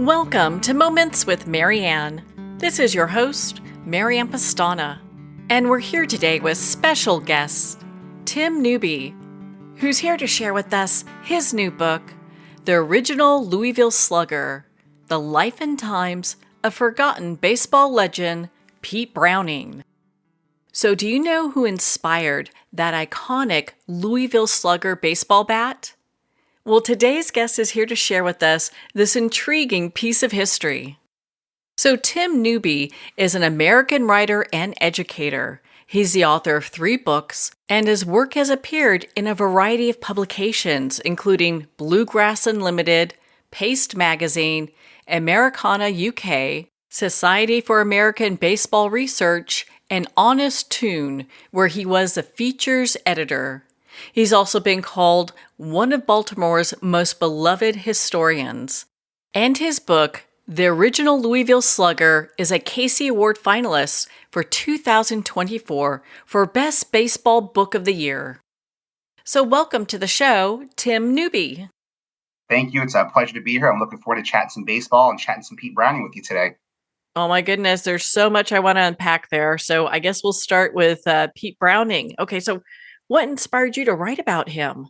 Welcome to Moments with Marianne. This is your host, Marianne Pastana, and we're here today with special guest, Tim Newby, who's here to share with us his new book, The Original Louisville Slugger, The Life and Times of Forgotten Baseball Legend, Pete Browning. So do you know who inspired that iconic Louisville Slugger baseball bat? Well, today's guest is here to share with us this intriguing piece of history. So Tim Newby is an American writer and educator. He's the author of 3 books, and his work has appeared in a variety of publications, including Bluegrass Unlimited, Paste Magazine, Americana UK, Society for American Baseball Research, and Honest Tune, where he was the features editor. He's also been called one of Baltimore's most beloved historians. And his book, The Original Louisville Slugger, is a Casey Award finalist for 2024 for Best Baseball Book of the Year. So welcome to the show, Tim Newby. Thank you. It's a pleasure to be here. I'm looking forward to chatting some baseball and chatting some Pete Browning with you today. Oh my goodness, there's so much I want to unpack there. So I guess we'll start with Pete Browning. Okay, so what inspired you to write about him?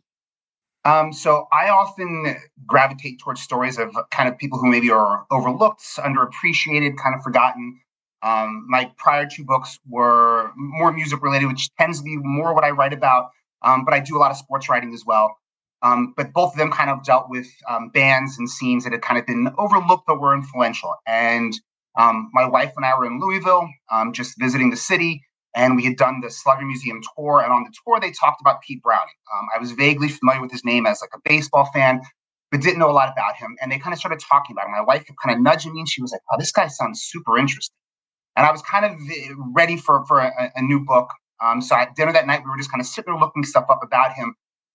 So I often gravitate towards stories of kind of people who maybe are overlooked, underappreciated, kind of forgotten. My prior 2 books were more music related, which tends to be more what I write about. But I do a lot of sports writing as well. But both of them kind of dealt with bands and scenes that had kind of been overlooked but were influential. And my wife and I were in Louisville, just visiting the city. And we had done the Slugger Museum tour. And on the tour, they talked about Pete Browning. I was vaguely familiar with his name as like a baseball fan, but didn't know a lot about him. And they kind of started talking about him. My wife kept kind of nudging me, and she was like, "Oh, this guy sounds super interesting." And I was kind of ready for a new book. So at dinner that night, we were just kind of sitting there looking stuff up about him.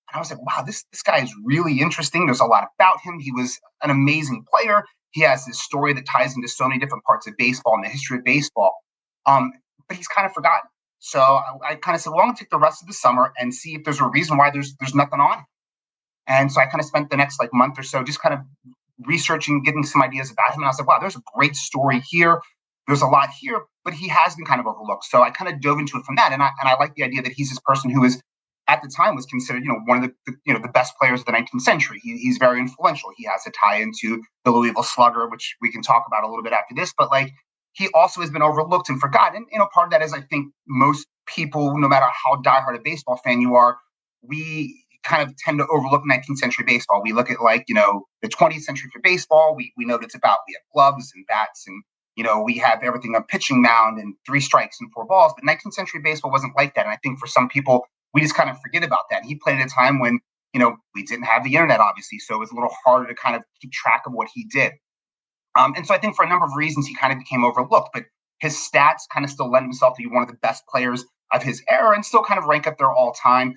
And I was like, wow, this guy is really interesting. There's a lot about him. He was an amazing player. He has this story that ties into so many different parts of baseball and the history of baseball. But he's kind of forgotten. So I kind of said, well, I'm going to take the rest of the summer and see if there's a reason why there's nothing on him. And so I kind of spent the next month or so just kind of researching, getting some ideas about him. And I was like, wow, there's a great story here. There's a lot here, but he has been kind of overlooked. So I kind of dove into it from that. And I like the idea that he's this person who is, at the time, was considered, one of the best players of the 19th century. He's very influential. He has a tie into the Louisville Slugger, which we can talk about a little bit after this. But he also has been overlooked and forgotten. Part of that is, I think, most people, no matter how diehard a baseball fan you are, we kind of tend to overlook 19th century baseball. We look at the 20th century for baseball. We know what it's about. We have gloves and bats, and we have everything on pitching mound and 3 strikes and 4 balls. But 19th century baseball wasn't like that. And I think for some people, we just kind of forget about that. He played at a time when we didn't have the internet, obviously, so it was a little harder to kind of keep track of what he did. And so I think for a number of reasons, he kind of became overlooked, but his stats kind of still lend himself to be one of the best players of his era and still kind of rank up there all time.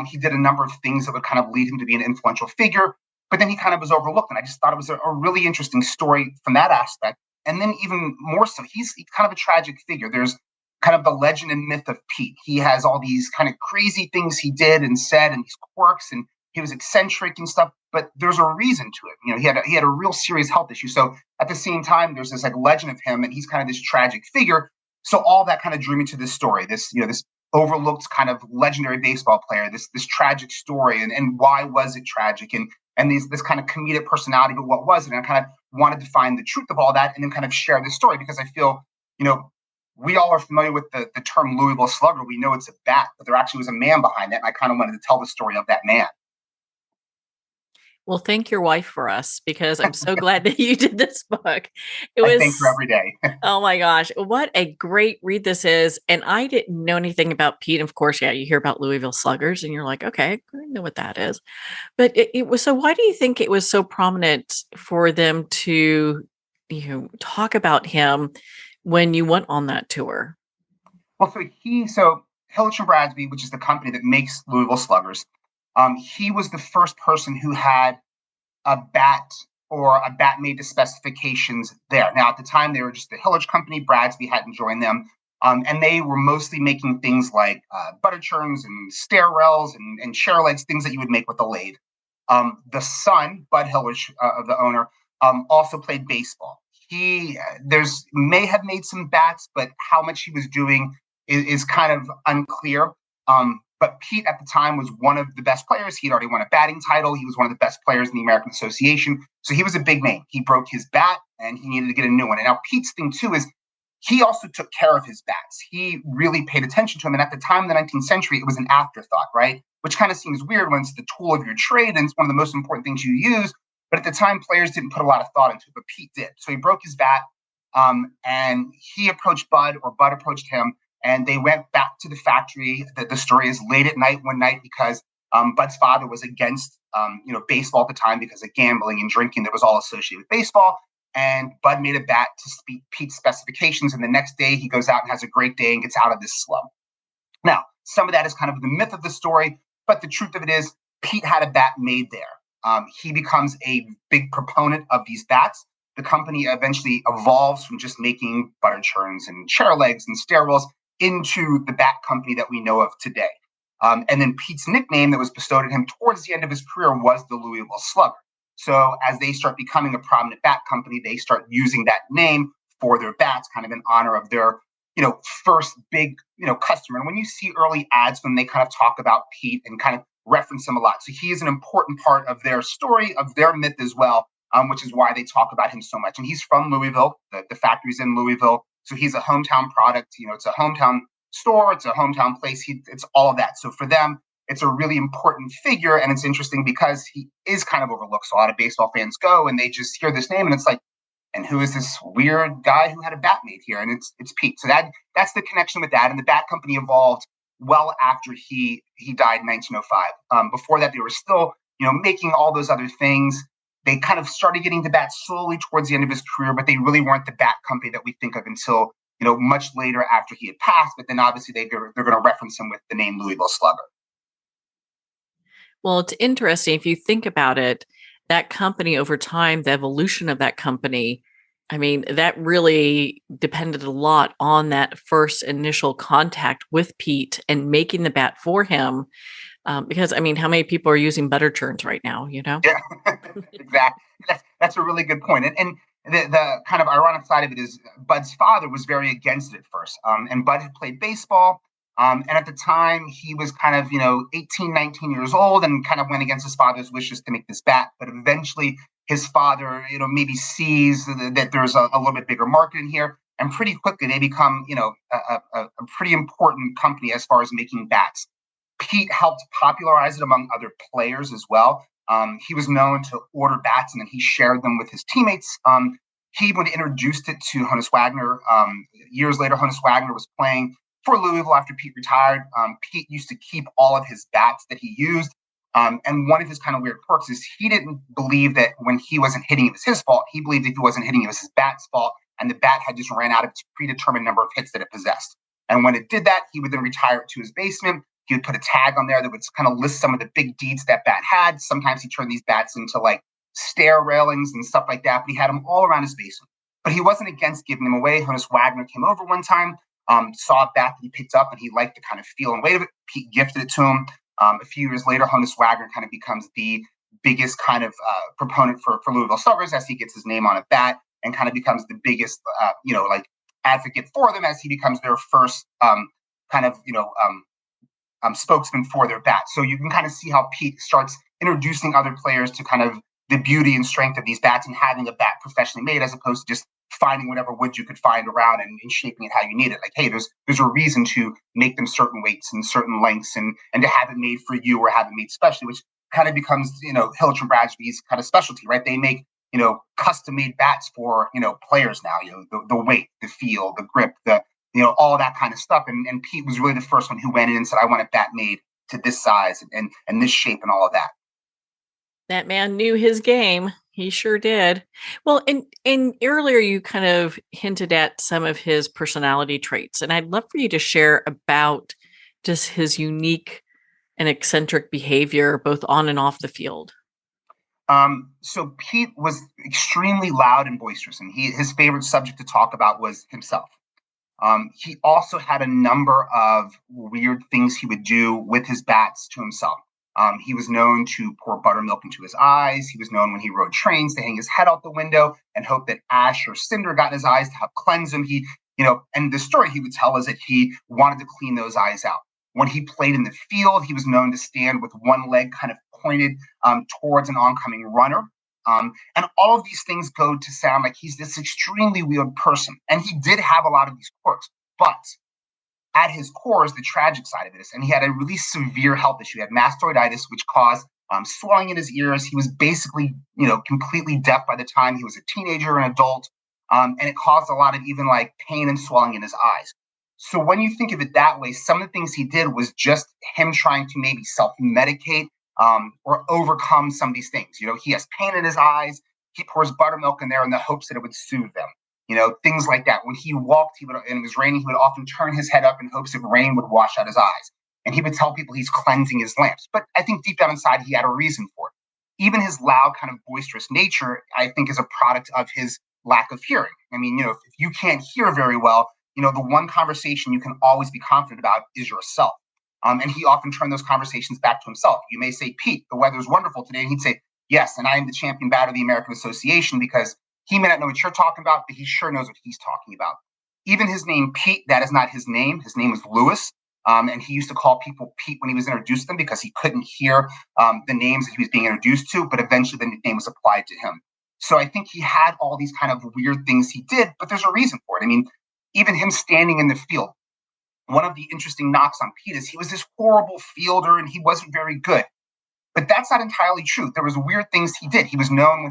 He did a number of things that would kind of lead him to be an influential figure, but then he kind of was overlooked. And I just thought it was a really interesting story from that aspect. And then even more so, he's kind of a tragic figure. There's kind of the legend and myth of Pete. He has all these kind of crazy things he did and said, and these quirks, and he was eccentric and stuff, but there's a reason to it. He had a real serious health issue. So at the same time, there's this legend of him, and he's kind of this tragic figure. So all that kind of drew me to this story, this overlooked kind of legendary baseball player, this tragic story, and why was it tragic, and this kind of comedic personality, but what was it? And I kind of wanted to find the truth of all that and then kind of share this story, because I feel, we all are familiar with the term Louisville Slugger. We know it's a bat, but there actually was a man behind that. And I kind of wanted to tell the story of that man. Well, thank your wife for us, because I'm so glad that you did this book. I thank her every day. Oh my gosh, what a great read this is. And I didn't know anything about Pete. Of course, yeah, you hear about Louisville Sluggers and you're like, okay, I know what that is. But it was, so why do you think it was so prominent for them to, talk about him when you went on that tour? Well, so Hillich and Bradsby, which is the company that makes Louisville Sluggers, he was the first person who had a bat made to specifications there. Now, at the time, they were just the Hillich company. Bradsby hadn't joined them. And they were mostly making things like butter churns and stair rails and chair legs, things that you would make with a lathe. The son, Bud Hillich, of the owner, also played baseball. He there's may have made some bats, but how much he was doing is kind of unclear. But Pete at the time was one of the best players. He'd already won a batting title. He was one of the best players in the American Association. So he was a big name. He broke his bat and he needed to get a new one. And now Pete's thing too is he also took care of his bats. He really paid attention to them. And at the time in the 19th century, it was an afterthought, right? Which kind of seems weird when it's the tool of your trade and it's one of the most important things you use. But at the time, players didn't put a lot of thought into it, but Pete did. So he broke his bat, and he approached Bud, or Bud approached him, and they went back to the factory. The story is late at night one night because Bud's father was against baseball at the time because of gambling and drinking that was all associated with baseball. And Bud made a bat to speak Pete's specifications, and the next day he goes out and has a great day and gets out of this slum. Now, some of that is kind of the myth of the story, but the truth of it is Pete had a bat made there. He becomes a big proponent of these bats. The company eventually evolves from just making butter churns and chair legs and stair rails into the bat company that we know of today. And then Pete's nickname that was bestowed on him towards the end of his career was the Louisville Slugger. So as they start becoming a prominent bat company, they start using that name for their bats, kind of in honor of their, first big, customer. And when you see early ads when they kind of talk about Pete and kind of reference him a lot. So he is an important part of their story, of their myth as well, which is why they talk about him so much. And he's from Louisville. The factory's in Louisville. So he's a hometown product. It's a hometown store. It's a hometown place. It's all of that. So for them, it's a really important figure. And it's interesting because he is kind of overlooked. So a lot of baseball fans go and they just hear this name and it's like, and who is this weird guy who had a bat made here? And it's Pete. So that's the connection with that. And the bat company evolved well after he died in 1905. Before that, they were still, making all those other things. They kind of started getting the bat slowly towards the end of his career, but they really weren't the bat company that we think of until, much later after he had passed. But then obviously they're going to reference him with the name Louisville Slugger. Well, it's interesting if you think about it, that company over time, the evolution of that company, I mean, that really depended a lot on that first initial contact with Pete and making the bat for him. Because, I mean, how many people are using butter churns right now, Yeah, exactly. That's a really good point. And the kind of ironic side of it is Bud's father was very against it at first. And Bud had played baseball. And at the time, he was kind of, 18, 19 years old and kind of went against his father's wishes to make this bat. But eventually his father, maybe sees that there's a little bit bigger market in here. And pretty quickly they become, a pretty important company as far as making bats. Pete helped popularize it among other players as well. He was known to order bats and then he shared them with his teammates. He even introduced it to Honus Wagner. Years later, Honus Wagner was playing for Louisville after Pete retired. Pete used to keep all of his bats that he used. And one of his kind of weird quirks is he didn't believe that when he wasn't hitting, it was his fault. He believed if he wasn't hitting, it was his bat's fault. And the bat had just ran out of its predetermined number of hits that it possessed. And when it did that, he would then retire it to his basement. He would put a tag on there that would kind of list some of the big deeds that bat had. Sometimes he turned these bats into like stair railings and stuff like that, but he had them all around his basement. But he wasn't against giving them away. Honus Wagner came over one time, saw a bat that he picked up and he liked the kind of feel and weight of it. Pete gifted it to him. A few years later, Honus Wagner kind of becomes the biggest kind of proponent for Louisville Sluggers as he gets his name on a bat and kind of becomes the biggest, advocate for them as he becomes their first spokesman for their bat. So you can kind of see how Pete starts introducing other players to kind of the beauty and strength of these bats and having a bat professionally made as opposed to just finding whatever wood you could find around and shaping it how you need it. Like, hey, there's a reason to make them certain weights and certain lengths and to have it made for you or have it made specially, which kind of becomes, Hillitch and Bradsby's kind of specialty, right? They make, custom made bats for, players now, the weight, the feel, the grip, all that kind of stuff. And Pete was really the first one who went in and said, I want a bat made to this size and this shape and all of that. That man knew his game. He sure did. Well, and earlier you kind of hinted at some of his personality traits, and I'd love for you to share about just his unique and eccentric behavior, both on and off the field. So Pete was extremely loud and boisterous, and his favorite subject to talk about was himself. He also had a number of weird things he would do with his bats to himself. He was known to pour buttermilk into his eyes. He was known when he rode trains to hang his head out the window and hope that ash or cinder got in his eyes to help cleanse him. And the story he would tell is that he wanted to clean those eyes out. When he played in the field, he was known to stand with one leg kind of pointed towards an oncoming runner. And all of these things go to sound like he's this extremely weird person. And he did have a lot of these quirks, but at his core is the tragic side of this. And he had a really severe health issue. He had mastoiditis, which caused swelling in his ears. He was basically, completely deaf by the time he was a teenager and adult. And it caused a lot of even like pain and swelling in his eyes. So when you think of it that way, some of the things he did was just him trying to maybe self-medicate or overcome some of these things. He has pain in his eyes. He pours buttermilk in there in the hopes that it would soothe them. Things like that. When he walked, and it was raining, he would often turn his head up in hopes that rain would wash out his eyes. And he would tell people he's cleansing his lamps. But I think deep down inside, he had a reason for it. Even his loud, kind of boisterous nature, I think, is a product of his lack of hearing. I mean, if you can't hear very well, the one conversation you can always be confident about is yourself. And he often turned those conversations back to himself. You may say, Pete, the weather's wonderful today. And he'd say, yes, and I am the champion bat of the American Association, because he may not know what you're talking about, but he sure knows what he's talking about. Even his name, Pete, that is not his name. His name is Louis. And he used to call people Pete when he was introduced to them because he couldn't hear the names that he was being introduced to, but eventually the nickname was applied to him. So I think he had all these kind of weird things he did, but there's a reason for it. I mean, even him standing in the field, one of the interesting knocks on Pete is he was this horrible fielder and he wasn't very good. But that's not entirely true. There was weird things he did. He was known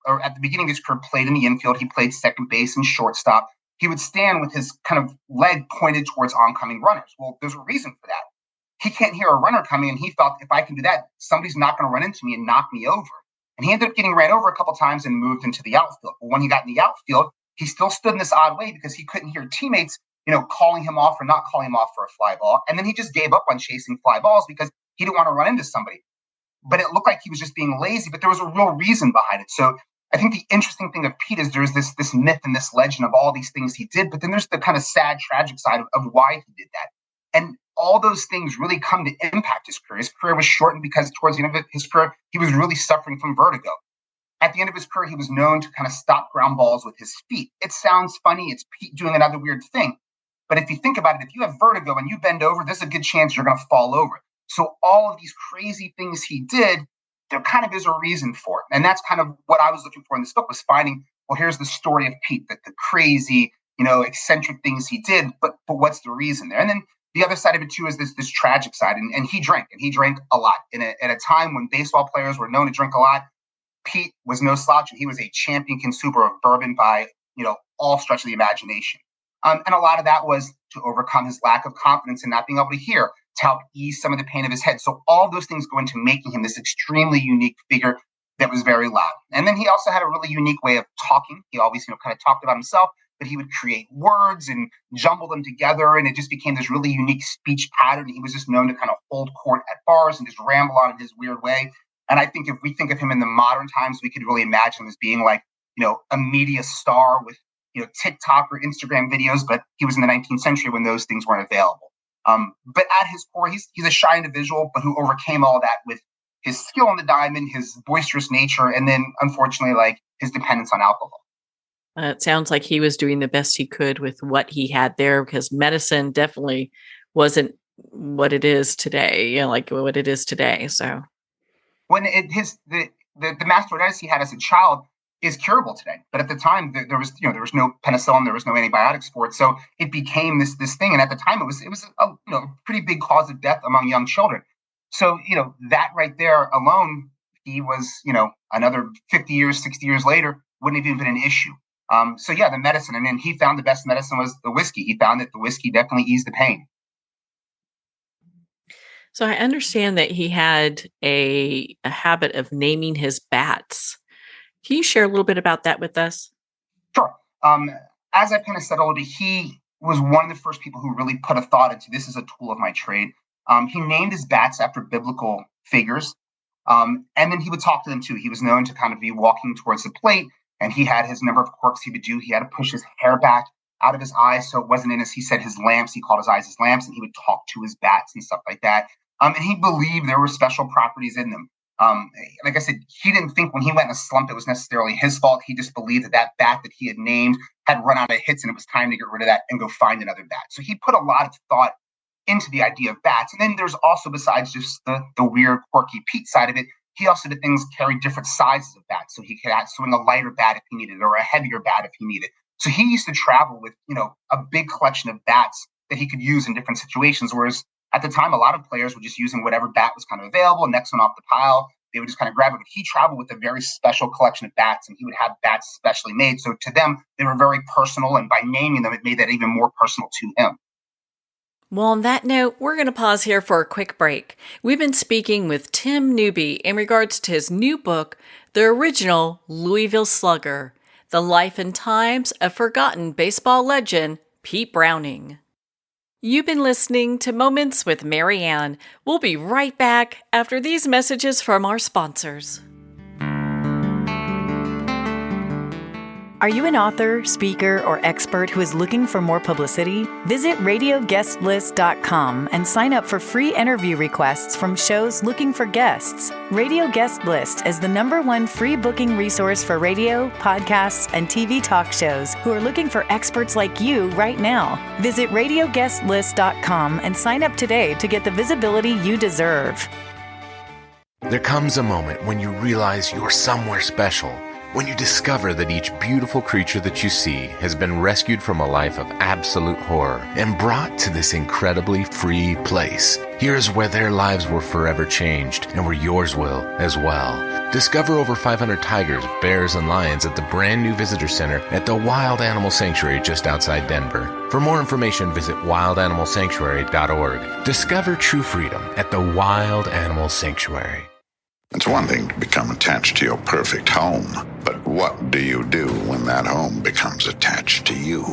or at the beginning of his career, played in the infield. He played second base and shortstop. He would stand with his kind of leg pointed towards oncoming runners. Well, there's a reason for that. He can't hear a runner coming, and he thought, if I can do that, somebody's not going to run into me and knock me over. And he ended up getting ran over a couple times and moved into the outfield. But when he got in the outfield, he still stood in this odd way because he couldn't hear teammates, calling him off or not calling him off for a fly ball. And then he just gave up on chasing fly balls because he didn't want to run into somebody. But it looked like he was just being lazy, but there was a real reason behind it. So I think the interesting thing of Pete is there's this myth and this legend of all these things he did, but then there's the kind of sad, tragic side of why he did that. And all those things really come to impact his career. His career was shortened because towards the end of his career, he was really suffering from vertigo. At the end of his career, he was known to kind of stop ground balls with his feet. It sounds funny. It's Pete doing another weird thing. But if you think about it, if you have vertigo and you bend over, there's a good chance you're going to fall over. So all of these crazy things he did, there kind of is a reason for it. And that's kind of what I was looking for in this book, was finding, well, here's the story of Pete, the crazy, eccentric things he did, but what's the reason there? And then the other side of it too is this tragic side. And he drank a lot. At a time when baseball players were known to drink a lot, Pete was no slouch, and he was a champion consumer of bourbon by, all stretch of the imagination. And a lot of that was to overcome his lack of confidence and not being able to hear, to help ease some of the pain of his head. So all those things go into making him this extremely unique figure that was very loud. And then he also had a really unique way of talking. He always, kind of talked about himself, but he would create words and jumble them together. And it just became this really unique speech pattern. He was just known to kind of hold court at bars and just ramble on in his weird way. And I think if we think of him in the modern times, we could really imagine him as being like, a media star with, TikTok or Instagram videos, but he was in the 19th century when those things weren't available. But at his core, he's a shy individual, but who overcame all that with his skill on the diamond, his boisterous nature, and then, unfortunately, like his dependence on alcohol. It sounds like he was doing the best he could with what he had there, because medicine definitely wasn't what it is today, like what it is today. So when the mastoiditis he had as a child is curable today, but at the time there was no penicillin, there was no antibiotics for it, so it became this thing. And at the time, it was a pretty big cause of death among young children. So that right there alone, he was another 50 years, 60 years later, wouldn't have even been an issue. So yeah, the medicine, and then he found the best medicine was the whiskey. He found that the whiskey definitely eased the pain. So I understand that he had a habit of naming his bats. Can you share a little bit about that with us? Sure. As I kind of said already, he was one of the first people who really put a thought into this as a tool of my trade. He named his bats after biblical figures. And then he would talk to them too. He was known to kind of be walking towards the plate, and he had his number of quirks he would do. He had to push his hair back out of his eyes so it wasn't in, as he said, his lamps. He called his eyes his lamps, and he would talk to his bats and stuff like that. And he believed there were special properties in them. Like I said, he didn't think when he went in a slump it was necessarily his fault. He just believed that bat that he had named had run out of hits and it was time to get rid of that and go find another bat. So he put a lot of thought into the idea of bats. And then there's also, besides just the weird, quirky Pete side of it, he also did things carry different sizes of bats. So he could swing a lighter bat if he needed or a heavier bat if he needed. So he used to travel with, a big collection of bats that he could use in different situations. Whereas at the time, a lot of players were just using whatever bat was kind of available, next one off the pile. They would just kind of grab it. But he traveled with a very special collection of bats, and he would have bats specially made. So to them, they were very personal. And by naming them, it made that even more personal to him. Well, on that note, we're going to pause here for a quick break. We've been speaking with Tim Newby in regards to his new book, The Original Louisville Slugger, The Life and Times of Forgotten Baseball Legend Pete Browning. You've been listening to Moments with Mary Ann. We'll be right back after these messages from our sponsors. Are you an author, speaker, or expert who is looking for more publicity? Visit radioguestlist.com and sign up for free interview requests from shows looking for guests. Radio Guest List is the #1 free booking resource for radio, podcasts, and TV talk shows who are looking for experts like you right now. Visit radioguestlist.com and sign up today to get the visibility you deserve. There comes a moment when you realize you're somewhere special. When you discover that each beautiful creature that you see has been rescued from a life of absolute horror and brought to this incredibly free place. Here's where their lives were forever changed and where yours will as well. Discover over 500 tigers, bears, and lions at the brand new visitor center at the Wild Animal Sanctuary just outside Denver. For more information, visit wildanimalsanctuary.org. Discover true freedom at the Wild Animal Sanctuary. It's one thing to become attached to your perfect home, but what do you do when that home becomes attached to you?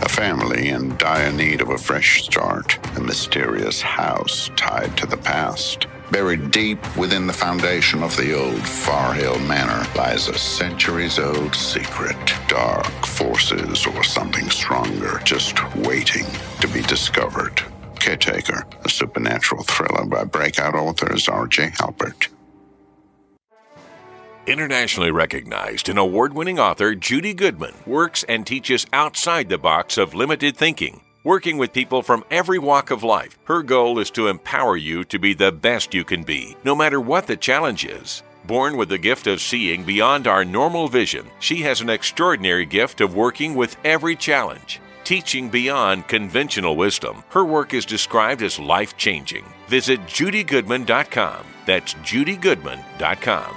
A family in dire need of a fresh start, a mysterious house tied to the past. Buried deep within the foundation of the old Far Hill Manor lies a centuries-old secret. Dark forces or something stronger just waiting to be discovered. Caretaker, a supernatural thriller by breakout authors R.J. Halpert. Internationally recognized and award-winning author Judy Goodman works and teaches outside the box of limited thinking. Working with people from every walk of life, her goal is to empower you to be the best you can be, no matter what the challenge is. Born with the gift of seeing beyond our normal vision, she has an extraordinary gift of working with every challenge. Teaching beyond conventional wisdom, her work is described as life-changing. Visit judygoodman.com. That's judygoodman.com.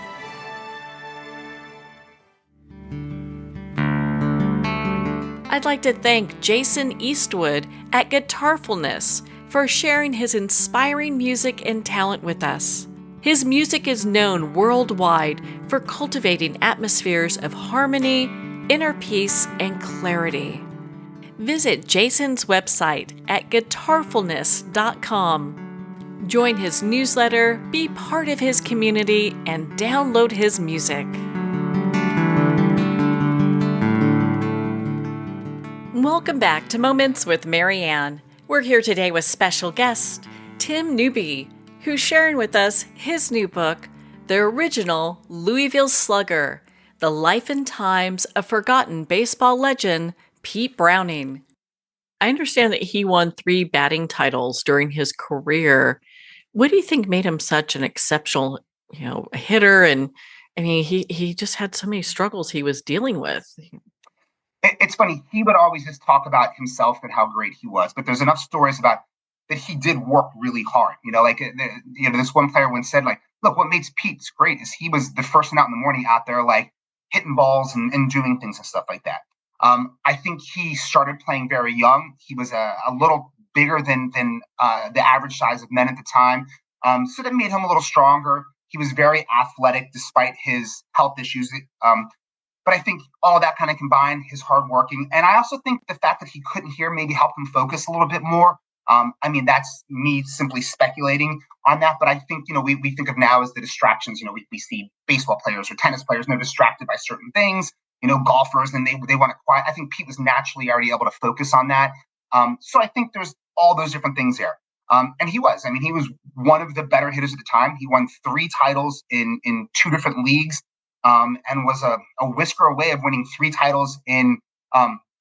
I'd like to thank Jason Eastwood at Guitarfulness for sharing his inspiring music and talent with us. His music is known worldwide for cultivating atmospheres of harmony, inner peace, and clarity. Visit Jason's website at guitarfulness.com. Join his newsletter, be part of his community, and download his music. Welcome back to Moments with Mary Ann. We're here today with special guest, Tim Newby, who's sharing with us his new book, The Original Louisville Slugger, The Life and Times of Forgotten Baseball Legend Pete Browning. I understand that he won 3 batting titles during his career. What do you think made him such an exceptional, hitter? And I mean, he just had so many struggles he was dealing with. It's funny. He would always just talk about himself and how great he was, but there's enough stories about that he did work really hard. This one player once said, look, what makes Pete great is he was the first one out in the morning out there, hitting balls and doing things and stuff like that. I think he started playing very young. He was a little bigger than the average size of men at the time. So that made him a little stronger. He was very athletic despite his health issues. But I think all that kind of combined, his hardworking. And I also think the fact that he couldn't hear maybe helped him focus a little bit more. That's me simply speculating on that. But I think, we think of now as the distractions. We see baseball players or tennis players, distracted by certain things, golfers, and they want to quiet. I think Pete was naturally already able to focus on that. So I think there's all those different things there. And he was. I mean, he was one of the better hitters at the time. He won 3 titles in 2 different leagues, and was a whisker away of winning 3 titles in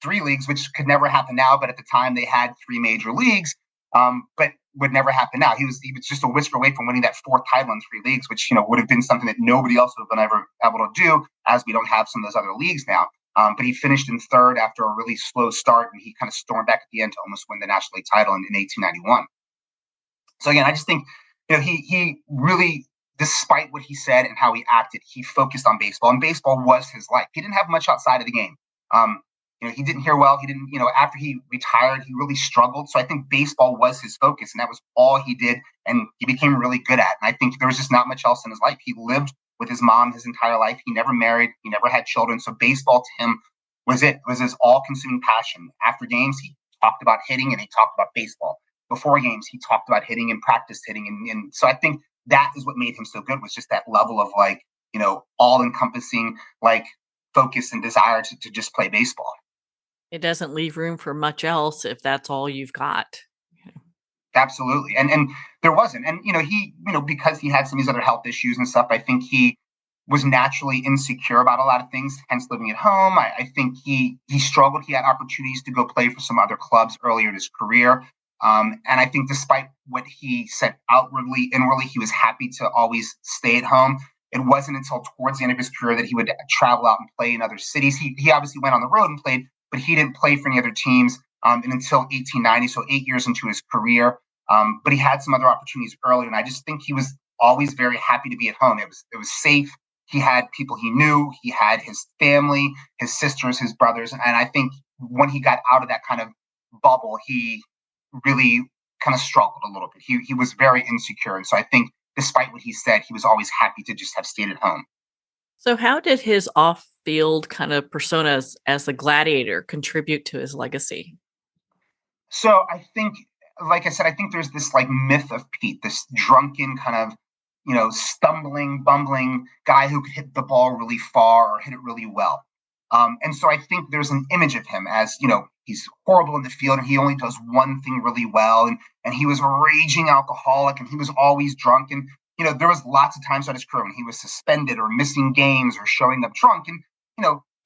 3 leagues, which could never happen now. But at the time, they had 3 major leagues, but would never happen now. He was just a whisker away from winning that 4th title in 3 leagues, which would have been something that nobody else would have been ever able to do, as we don't have some of those other leagues now. But he finished in 3rd after a really slow start, and he kind of stormed back at the end to almost win the National League title in 1891. So again, I just think he really, despite what he said and how he acted, he focused on baseball, and baseball was his life. He didn't have much outside of the game. He didn't hear well. He didn't, after he retired, he really struggled. So I think baseball was his focus, and that was all he did, and he became really good at it. And I think there was just not much else in his life. He lived with his mom his entire life. He never married. He never had children. So baseball to him was it. It was his all-consuming passion. After games, he talked about hitting, and he talked about baseball. Before games, he talked about hitting and practiced hitting. And so I think that is what made him so good, was just that level of all-encompassing focus and desire to just play baseball. It doesn't leave room for much else if that's all you've got. Absolutely. And there wasn't. And, he, because he had some of these other health issues and stuff, I think he was naturally insecure about a lot of things, hence living at home. I think he struggled. He had opportunities to go play for some other clubs earlier in his career. And I think despite what he said outwardly, inwardly, he was happy to always stay at home. It wasn't until towards the end of his career that he would travel out and play in other cities. He obviously went on the road and played, but he didn't play for any other teams until 1890, so 8 years into his career. But he had some other opportunities earlier, and I just think he was always very happy to be at home. It was safe. He had people he knew. He had his family, his sisters, his brothers, and I think when he got out of that kind of bubble, he really kind of struggled a little bit. He was very insecure, and so I think despite what he said, he was always happy to just have stayed at home. So how did his off-field kind of personas as a gladiator contribute to his legacy? So I think, like I said, I think there's this myth of Pete, this drunken kind of, stumbling, bumbling guy who could hit the ball really far or hit it really well. And so I think there's an image of him as, he's horrible in the field and he only does one thing really well. And he was a raging alcoholic and he was always drunk. And, there was lots of times on his career when he was suspended or missing games or showing up drunk. And,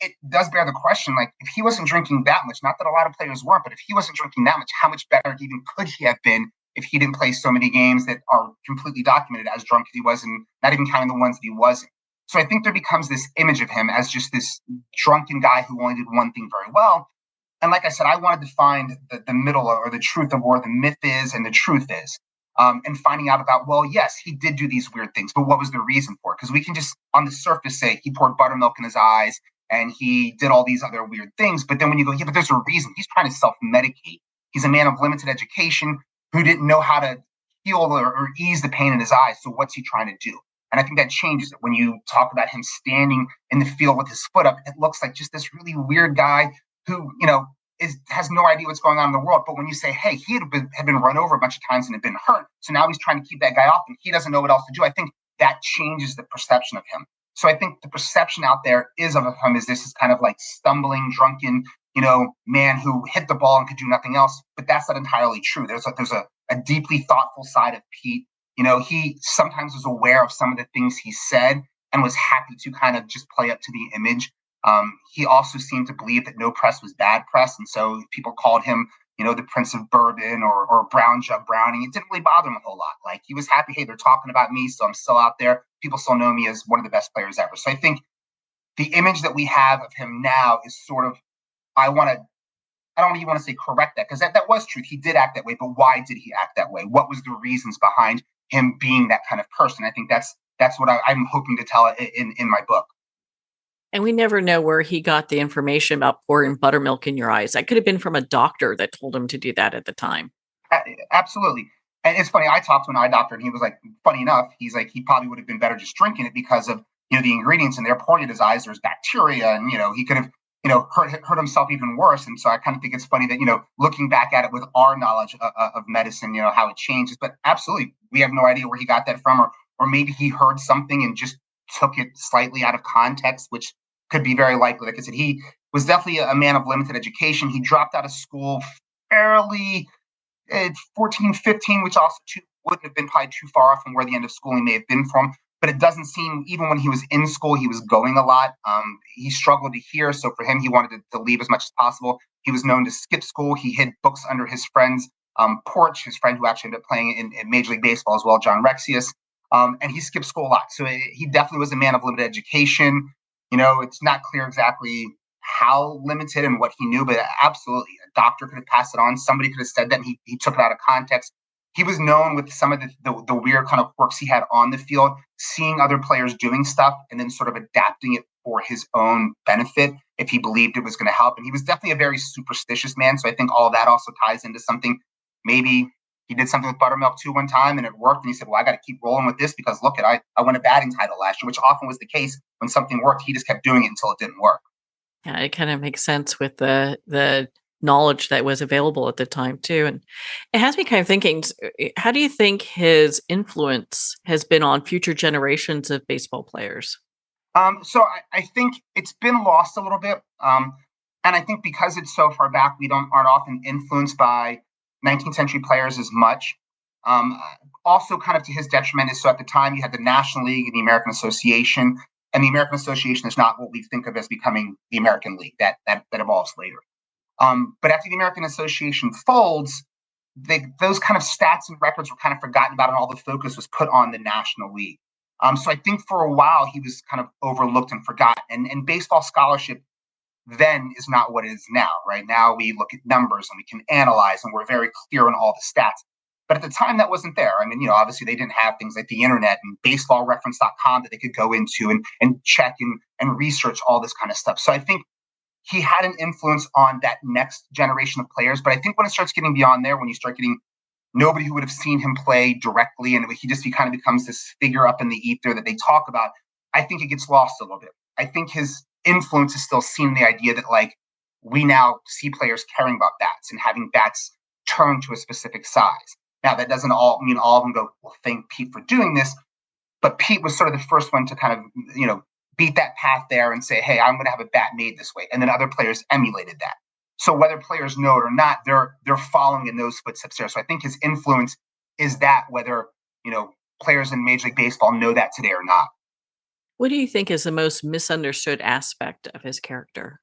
it does bear the question, if he wasn't drinking that much, not that a lot of players weren't, but if he wasn't drinking that much, how much better even could he have been if he didn't play so many games that are completely documented as drunk as he was, and not even counting the ones that he wasn't. So I think there becomes this image of him as just this drunken guy who only did one thing very well. And like I said, I wanted to find the middle or the truth of where the myth is and the truth is. And finding out about, well, yes, he did do these weird things, but what was the reason for it? Because we can just on the surface say he poured buttermilk in his eyes and he did all these other weird things. But then when you go, yeah, but there's a reason. He's trying to self-medicate. He's a man of limited education who didn't know how to heal or ease the pain in his eyes. So what's he trying to do? And I think that changes it. When you talk about him standing in the field with his foot up, it looks like just this really weird guy who, has no idea what's going on in the world. But when you say, hey, he had been run over a bunch of times and had been hurt, so now he's trying to keep that guy off and he doesn't know what else to do, I think that changes the perception of him. So I think the perception out there is of him as this is kind of stumbling, drunken, man who hit the ball and could do nothing else. But that's not entirely true. There's a deeply thoughtful side of Pete. He sometimes was aware of some of the things he said and was happy to kind of just play up to the image. He also seemed to believe that no press was bad press. And so people called him, the Prince of Bourbon or Brown Jug Browning. It didn't really bother him a whole lot. He was happy, hey, they're talking about me, so I'm still out there. People still know me as one of the best players ever. So I think the image that we have of him now is sort of, I don't even want to say correct that, because that was truth. He did act that way, but why did he act that way? What was the reasons behind him being that kind of person? I think that's what I'm hoping to tell in my book. And we never know where he got the information about pouring buttermilk in your eyes. That could have been from a doctor that told him to do that at the time. Absolutely. And it's funny, I talked to an eye doctor and he was like, funny enough, he's like, he probably would have been better just drinking it because of, the ingredients in there pouring in his eyes, there's bacteria and, he could have, hurt himself even worse. And so I kind of think it's funny that, looking back at it with our knowledge of medicine, how it changes, but absolutely, we have no idea where he got that from, or maybe he heard something and just took it slightly out of context, which could be very likely. Like I said, he was definitely a man of limited education. He dropped out of school fairly at 14, 15, which also wouldn't have been probably too far off from where the end of schooling may have been from. But it doesn't seem, even when he was in school, he was going a lot. He struggled to hear. So for him, he wanted to leave as much as possible. He was known to skip school. He hid books under his friend's porch, his friend who actually ended up playing in Major League Baseball as well, John Rexius. And he skipped school a lot. So he definitely was a man of limited education. It's not clear exactly how limited and what he knew, but absolutely a doctor could have passed it on. Somebody could have said that, and he took it out of context. He was known with some of the weird kind of quirks he had on the field, seeing other players doing stuff and then sort of adapting it for his own benefit if he believed it was going to help. And he was definitely a very superstitious man. So I think all of that also ties into something. Maybe he did something with buttermilk too one time and it worked. And he said, well, I got to keep rolling with this because look, I won a batting title last year, which often was the case. When something worked, he just kept doing it until it didn't work. Yeah, it kind of makes sense with the knowledge that was available at the time too. And it has me kind of thinking, how do you think his influence has been on future generations of baseball players? So I think it's been lost a little bit. And I think because it's so far back, we aren't often influenced by 19th century players as much. Also kind of to his detriment is, so at the time you had the National League and the American Association, and the American Association is not what we think of as becoming the American League. That evolves later. But after the American Association folds, those kind of stats and records were kind of forgotten about, and all the focus was put on the National League. So I think for a while he was kind of overlooked and forgotten. And baseball scholarship then is not what it is now. Right now we look at numbers and we can analyze, and we're very clear on all the stats. But at the time that wasn't there. I mean, obviously they didn't have things like the internet and baseballreference.com that they could go into and check and research all this kind of stuff. So I think he had an influence on that next generation of players. But I think when it starts getting beyond there, when you start getting nobody who would have seen him play directly, and he kind of becomes this figure up in the ether that they talk about, I think it gets lost a little bit. I think his influence is still seen in the idea that, like, we now see players caring about bats and having bats turned to a specific size. Now, that doesn't all mean all of them go, well, thank Pete for doing this. But Pete was sort of the first one to kind of, beat that path there and say, hey, I'm going to have a bat made this way. And then other players emulated that. So whether players know it or not, they're following in those footsteps there. So I think his influence is that, whether, players in Major League Baseball know that today or not. What do you think is the most misunderstood aspect of his character?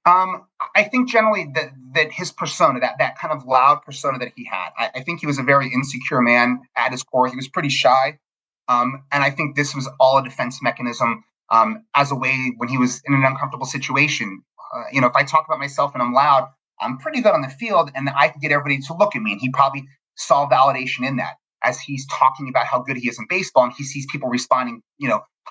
I think generally that his persona, that kind of loud persona that he had, I think he was a very insecure man at his core. He was pretty shy. And I think this was all a defense mechanism as a way when he was in an uncomfortable situation. If I talk about myself and I'm loud, I'm pretty good on the field and I can get everybody to look at me. And he probably saw validation in that as he's talking about how good he is in baseball, and he sees people responding,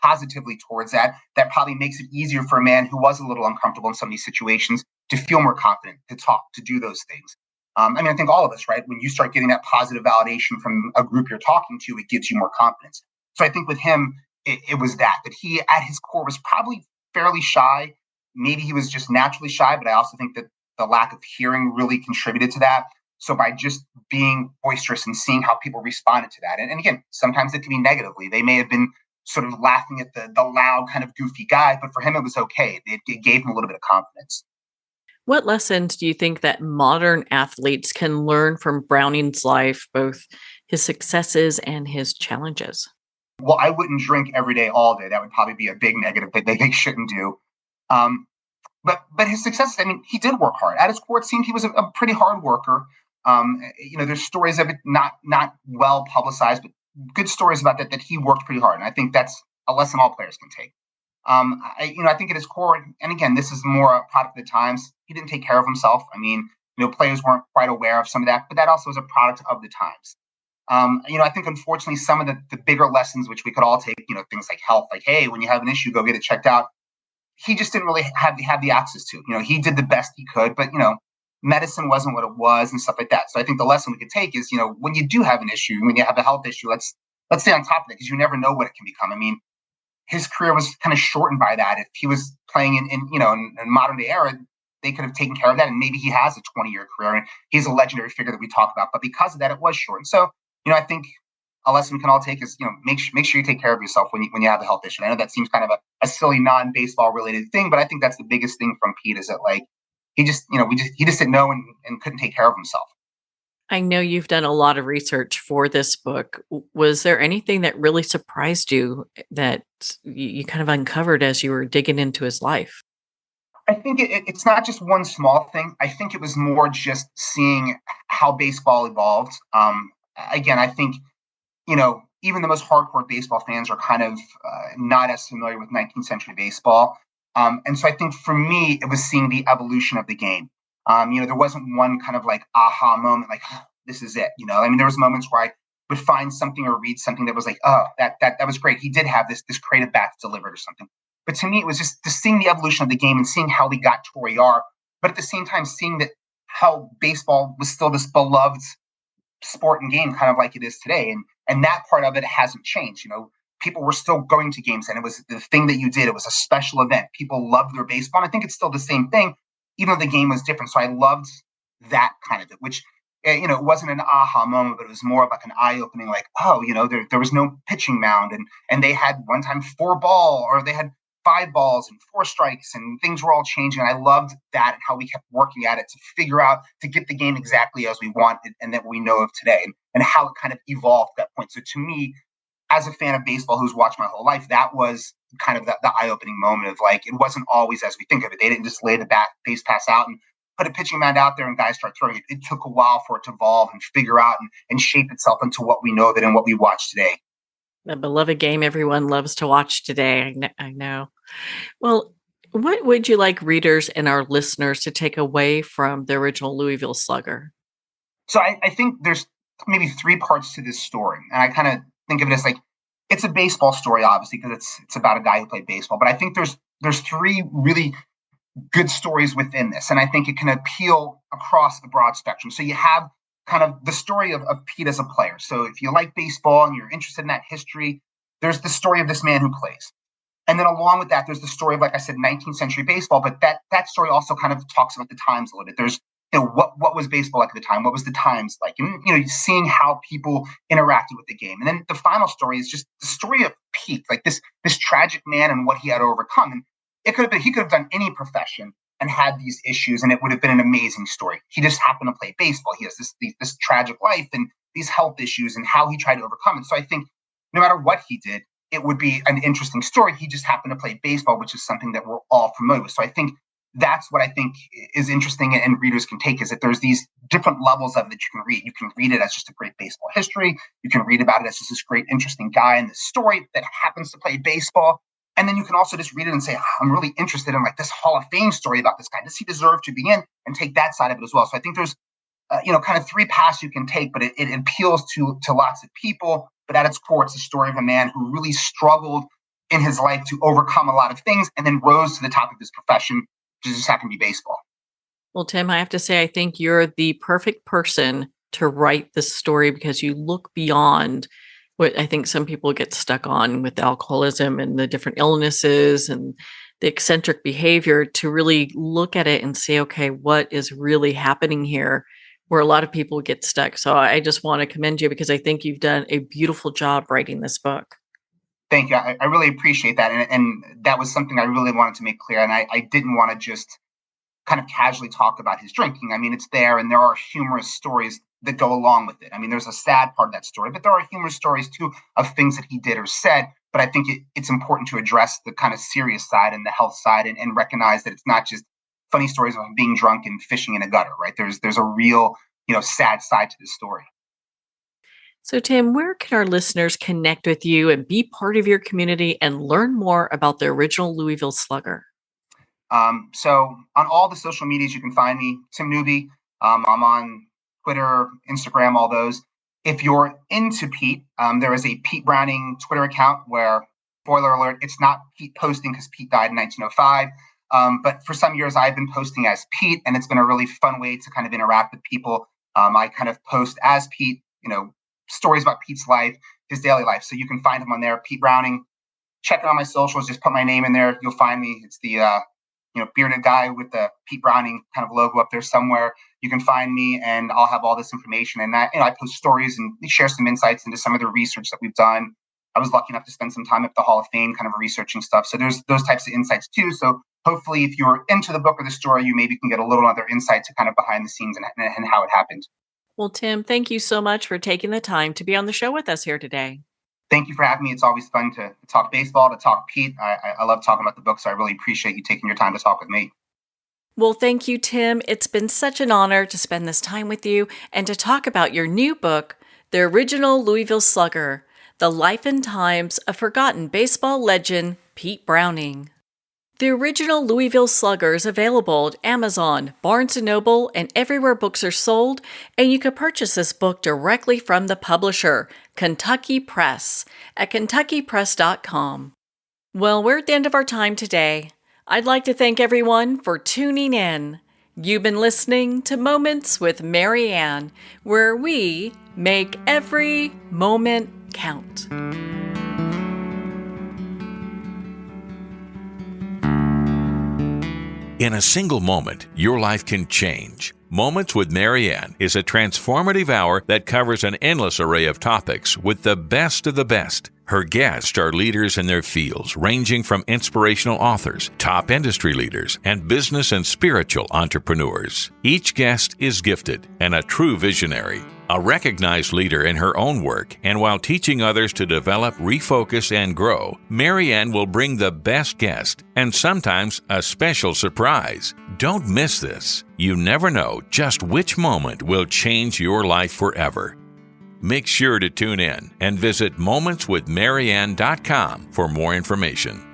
positively towards that. That probably makes it easier for a man who was a little uncomfortable in some of these situations to feel more confident, to talk, to do those things. I think all of us, right? When you start getting that positive validation from a group you're talking to, it gives you more confidence. So I think with him, it was that he at his core was probably fairly shy. Maybe he was just naturally shy, but I also think that the lack of hearing really contributed to that. So by just being boisterous and seeing how people responded to that, and again, sometimes it can be negatively. They may have been sort of laughing at the loud kind of goofy guy, but for him, it was okay. It gave him a little bit of confidence. What lessons do you think that modern athletes can learn from Browning's life, both his successes and his challenges? Well, I wouldn't drink every day, all day. That would probably be a big negative that they shouldn't do. But his successes, he did work hard. At his core, it seemed he was a pretty hard worker. There's stories of it not well publicized, but good stories about that he worked pretty hard. And I think that's a lesson all players can take. I think at his core, and again, this is more a product of the times, he didn't take care of himself. Players weren't quite aware of some of that, but that also was a product of the times. I think unfortunately some of the bigger lessons, which we could all take, things like health, like, hey, when you have an issue, go get it checked out. He just didn't really have the access to. He did the best he could, but medicine wasn't what it was and stuff like that. So I think the lesson we could take is, when you do have an issue, when you have a health issue, let's stay on top of it, because you never know what it can become. His career was kind of shortened by that. If he was playing in modern day era, they could have taken care of that, and maybe he has a 20-year career, and he's a legendary figure that we talk about. But because of that, it was shortened. So I think a lesson we can all take is, make sure you take care of yourself when you have a health issue. I know that seems kind of a silly non-baseball related thing, but I think that's the biggest thing from Pete, is that, like, he just, he just didn't know and couldn't take care of himself. I know you've done a lot of research for this book. Was there anything that really surprised you that you kind of uncovered as you were digging into his life? I think it's not just one small thing. I think it was more just seeing how baseball evolved. Again, I think, even the most hardcore baseball fans are kind of not as familiar with 19th century baseball. And so I think for me, it was seeing the evolution of the game. There wasn't one kind of like aha moment, like, "Oh, this is it." There was moments where I would find something or read something that was like, oh, that was great. He did have this creative bat delivered or something. But to me, it was just seeing the evolution of the game and seeing how we got to where we are. But at the same time, seeing that how baseball was still this beloved sport and game, kind of like it is today. And that part of it hasn't changed. People were still going to games, and it was the thing that you did. It was a special event. People loved their baseball. And I think it's still the same thing, even though the game was different. So I loved that kind of it, which, it wasn't an aha moment, but it was more of like an eye opening, like, oh, there was no pitching mound, and they had one time 4 ball, or they had 5 balls and 4 strikes, and things were all changing. And I loved that and how we kept working at it to figure out to get the game exactly as we wanted and that we know of today, and how it kind of evolved at that point. So to me, as a fan of baseball who's watched my whole life, that was kind of the eye-opening moment of like, it wasn't always as we think of it. They didn't just lay the base pass out and put a pitching mound out there and guys start throwing it. It took a while for it to evolve and figure out and shape itself into what we know of it and what we watch today. The beloved game everyone loves to watch today. I know. Well, what would you like readers and our listeners to take away from the original Louisville Slugger? So I think there's maybe 3 parts to this story. And I kind of think of it as like, it's a baseball story, obviously, because it's about a guy who played baseball. But I think there's 3 really good stories within this. And I think it can appeal across a broad spectrum. So you have kind of the story of Pete as a player. So if you like baseball and you're interested in that history, there's the story of this man who plays. And then along with that, there's the story of, like I said, 19th century baseball. But that story also kind of talks about the times a little bit. There's, what was baseball like at the time? What was the times like? And, seeing how people interacted with the game. And then the final story is just the story of Pete, like this this man and what he had to overcome. And he could have done any profession and had these issues, and it would have been an amazing story. He just happened to play baseball. He has this tragic life and these health issues and how he tried to overcome it. So I think no matter what he did, it would be an interesting story. He just happened to play baseball, which is something that we're all familiar with. So I think that's what I think is interesting and readers can take, is that there's these different levels of it that you can read. You can read it as just a great baseball history. You can read about it as just this great, interesting guy in this story that happens to play baseball. And then you can also just read it and say, I'm really interested in like this Hall of Fame story about this guy. Does he deserve to be in? And take that side of it as well. So I think there's, kind of 3 paths you can take, but it appeals to lots of people. But at its core, it's a story of a man who really struggled in his life to overcome a lot of things and then rose to the top of his profession, which just happened to be baseball. Well, Tim, I have to say, I think you're the perfect person to write this story because you look beyond what I think some people get stuck on with alcoholism and the different illnesses and the eccentric behavior, to really look at it and say, okay, what is really happening here, where a lot of people get stuck. So I just want to commend you because I think you've done a beautiful job writing this book. Thank you. I really appreciate that. And that was something I really wanted to make clear. And I didn't want to just kind of casually talk about his drinking. I mean, it's there, and there are humorous stories that go along with it. I mean, there's a sad part of that story, but there are humorous stories too of things that he did or said. But I think it's important to address the kind of serious side and the health side, and recognize that it's not just funny stories of him being drunk and fishing in a gutter, right? There's a real, sad side to this story. So, Tim, where can our listeners connect with you and be part of your community and learn more about the original Louisville Slugger? So on all the social medias, you can find me, Tim Newby. I'm on Twitter, Instagram, all those. If you're into Pete, there is a Pete Browning Twitter account where, spoiler alert, it's not Pete posting because Pete died in 1905. But for some years, I've been posting as Pete, and it's been a really fun way to kind of interact with people. I kind of post as Pete, stories about Pete's life, his daily life. So you can find him on there, Pete Browning. Check it on my socials. Just put my name in there. You'll find me. It's the bearded guy with the Pete Browning kind of logo up there somewhere. You can find me, and I'll have all this information. And that, I post stories and share some insights into some of the research that we've done. I was lucky enough to spend some time at the Hall of Fame kind of researching stuff. So there's those types of insights too. So hopefully if you're into the book or the story, you maybe can get a little other insight to kind of behind the scenes and how it happened. Well, Tim, thank you so much for taking the time to be on the show with us here today. Thank you for having me. It's always fun to talk baseball, to talk Pete. I love talking about the book, so I really appreciate you taking your time to talk with me. Well, thank you, Tim. It's been such an honor to spend this time with you and to talk about your new book, The Original Louisville Slugger, The Life and Times of Forgotten Baseball Legend Pete Browning. The Original Louisville Slugger is available at Amazon, Barnes & Noble, and everywhere books are sold, and you can purchase this book directly from the publisher, Kentucky Press, at kentuckypress.com. Well, we're at the end of our time today. I'd like to thank everyone for tuning in. You've been listening to Moments with Mary Ann, where we make every moment count. In a single moment, your life can change. Moments with Mary Ann is a transformative hour that covers an endless array of topics with the best of the best. Her guests are leaders in their fields, ranging from inspirational authors, top industry leaders, and business and spiritual entrepreneurs. Each guest is gifted and a true visionary, a recognized leader in her own work, and while teaching others to develop, refocus, and grow, Mary Ann will bring the best guest and sometimes a special surprise. Don't miss this. You never know just which moment will change your life forever. Make sure to tune in and visit momentswithmaryann.com for more information.